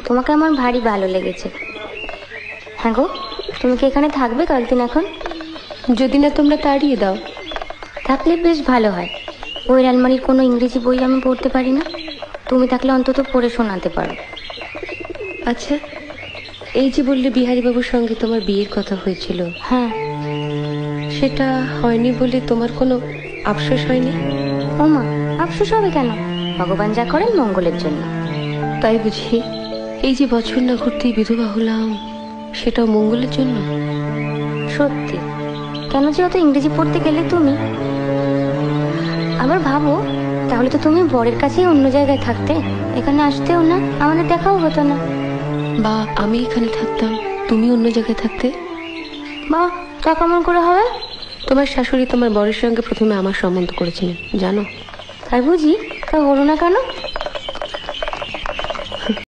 তোমাকে আমার ভারী ভালো লেগেছে। হ্যাঁ গো, তুমি কি এখানে থাকবে কয়েকদিন এখন? যদি না তোমরা তাড়িয়ে দাও। থাকলে বেশ ভালো হয়। ওই আলমারির কোনো ইংরেজি বই আমি পড়তে পারি না, তুমি থাকলে অন্তত পড়ে শোনাতে পারো। আচ্ছা, এই যে বললে বিহারীবাবুর সঙ্গে তোমার বিয়ের কথা হয়েছিল, হ্যাঁ, সেটা হয়নি বলে তোমার কোনো আফসোস হয়নি? ও মা, আফসোস হবে কেন? ভগবান যা করেন মঙ্গলের জন্য। তাই বুঝি? এই যে বছর না ঘুরতেই বিধবা হলাম, সেটাও মঙ্গলের জন্য? সত্যি। কেন যে অত ইংরেজি পড়তে গেলে তুমি? আবার ভাবো, তাহলে তো তুমি বরের কাছেই অন্য জায়গায় থাকতে, এখানে আসতেও না, আমাদের দেখাও হতো না। বা আমি এখানে থাকতাম, তুমি অন্য জায়গায় থাকতে। বা তা কেমন করে হবে? তোমার শাশুড়ি তোমার বরের সঙ্গে প্রথমে আমার সম্বন্ধ করেছিলেন, জানো? তাই বুঝি? তা হলো না কেন?